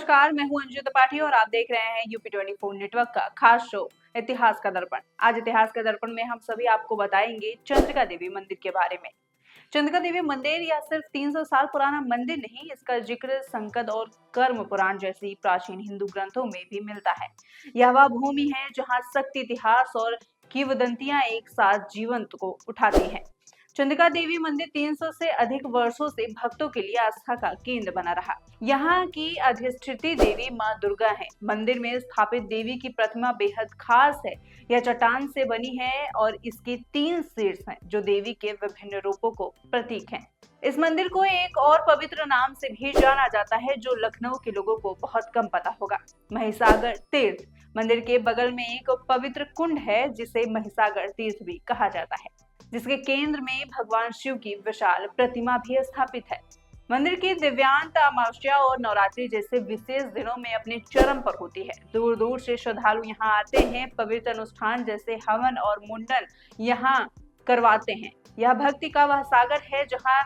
नमस्कार, मैं हूं अंजू त्रिपाठी और आप देख रहे हैं यूपी 24 नेटवर्क का खास शो इतिहास का दर्पण। आज इतिहास का दर्पण में हम सभी आपको बताएंगे चंद्रिका देवी मंदिर के बारे में। चंद्रिका देवी मंदिर यह सिर्फ 300 साल पुराना मंदिर नहीं, इसका जिक्र संकद और कर्म पुराण जैसी प्राचीन हिंदू ग्रंथों में भी मिलता है। यह वह भूमि है जहाँ शक्ति, इतिहास और किंवदंतियां एक साथ जीवंत को उठाती हैं। चंद्रिका देवी मंदिर 300 से अधिक वर्षों से भक्तों के लिए आस्था का केंद्र बना रहा। यहाँ की अधिष्ठित देवी माँ दुर्गा है। मंदिर में स्थापित देवी की प्रतिमा बेहद खास है। यह चट्टान से बनी है और इसके 3 शीर्ष हैं, जो देवी के विभिन्न रूपों को प्रतीक हैं। इस मंदिर को एक और पवित्र नाम से भी जाना जाता है, जो लखनऊ के लोगों को बहुत कम पता होगा। महिसागर तीर्थ। मंदिर के बगल में एक पवित्र कुंड है, जिसे महिसागर तीर्थ भी कहा जाता है, जिसके केंद्र में भगवान शिव की विशाल प्रतिमा भी स्थापित है। मंदिर की दिव्यांत अमावस्या और नवरात्रि जैसे विशेष दिनों में अपने चरम पर होती है। दूर दूर से श्रद्धालु यहाँ आते हैं, पवित्र अनुष्ठान जैसे हवन और मुंडन यहाँ करवाते हैं। यह भक्ति का वह सागर है जहाँ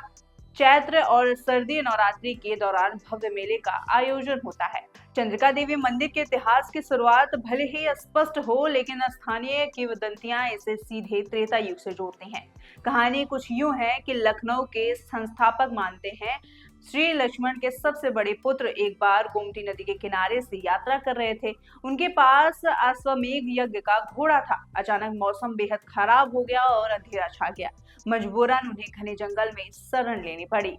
चैत्र और सर्दी नवरात्रि के दौरान भव्य मेले का आयोजन होता है। चंद्रिका देवी मंदिर के इतिहास की शुरुआत भले ही स्पष्ट हो, लेकिन स्थानीय किंवदंतियां इसे सीधे त्रेता युग से जोड़ती हैं। कहानी कुछ यूं है कि लखनऊ के संस्थापक मानते हैं श्री लक्ष्मण के सबसे बड़े पुत्र एक बार गोमती नदी के किनारे से यात्रा कर रहे थे। उनके पास अश्वमेध यज्ञ का घोड़ा था। अचानक मौसम बेहद खराब हो गया और अंधेरा छा गया। मजबूरन उन्हें घने जंगल में शरण लेनी पड़ी।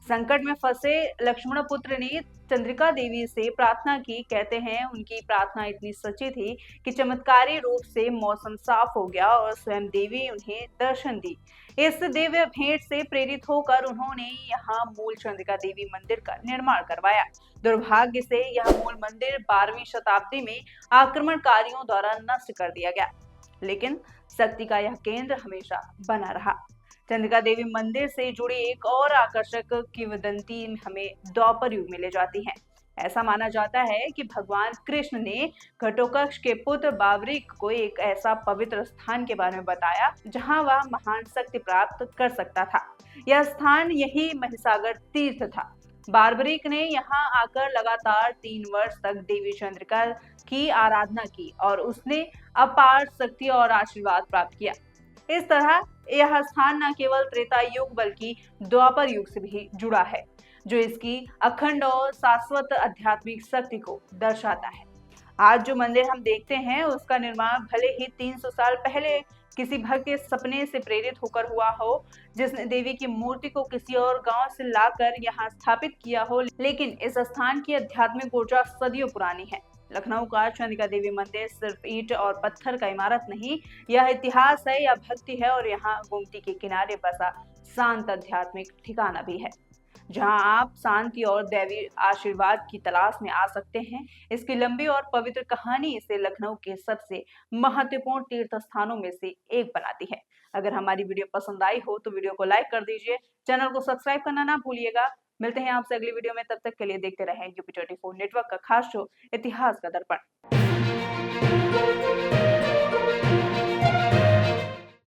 संकट में फंसे लक्ष्मण पुत्र ने चंद्रिका देवी से प्रार्थना की। कहते हैं उनकी प्रार्थना इतनी सच्ची थी कि चमत्कारी रूप से मौसम साफ हो गया और स्वयं देवी उन्हें दर्शन दी। इस दिव्य भेंट से प्रेरित होकर उन्होंने यहाँ मूल चंद्रिका देवी मंदिर का निर्माण करवाया। दुर्भाग्य से यह मूल मंदिर 12वीं शताब्दी में आक्रमणकारियों द्वारा नष्ट कर दिया गया, लेकिन शक्ति का यह केंद्र हमेशा बना रहा। चंद्रिका देवी मंदिर से जुड़ी एक और आकर्षक किंवदंती हमें द्वापर युग में ले जाती है। ऐसा माना जाता है कि भगवान कृष्ण ने घटोत्कच के पुत्र बाबरिक को एक ऐसा पवित्र स्थान के बारे में बताया जहां वह महान शक्ति प्राप्त कर सकता था। यह स्थान यही महिसागर तीर्थ था। बाबरिक ने यहाँ आकर लगातार 3 वर्ष तक देवी चंद्रिका की आराधना की और उसने अपार शक्ति और आशीर्वाद प्राप्त किया। इस तरह यह स्थान न केवल त्रेता युग बल्कि द्वापर युग से भी जुड़ा है, जो इसकी अखंड और शाश्वत आध्यात्मिक शक्ति को दर्शाता है। आज जो मंदिर हम देखते हैं उसका निर्माण भले ही 300 साल पहले किसी भक्त के सपने से प्रेरित होकर हुआ हो, जिसने देवी की मूर्ति को किसी और गांव से लाकर यहाँ स्थापित किया हो, लेकिन इस स्थान की आध्यात्मिक ऊर्जा सदियों पुरानी है। लखनऊ का चंद्रिका देवी मंदिर सिर्फ ईंट और पत्थर का इमारत नहीं, यह इतिहास है, यह भक्ति है और यहाँ गोमती के किनारे बसा शांत आध्यात्मिक ठिकाना भी है, जहाँ आप शांति और दैवी आशीर्वाद की तलाश में आ सकते हैं। इसकी लंबी और पवित्र कहानी इसे लखनऊ के सबसे महत्वपूर्ण तीर्थ स्थानों में से एक बनाती है। अगर हमारी वीडियो पसंद आई हो तो वीडियो को लाइक कर दीजिए, चैनल को सब्सक्राइब करना ना भूलिएगा। मिलते हैं आपसे अगली वीडियो में, तब तक के लिए देखते रहें यूपी 24 नेटवर्क का खास शो इतिहास का दर्पण।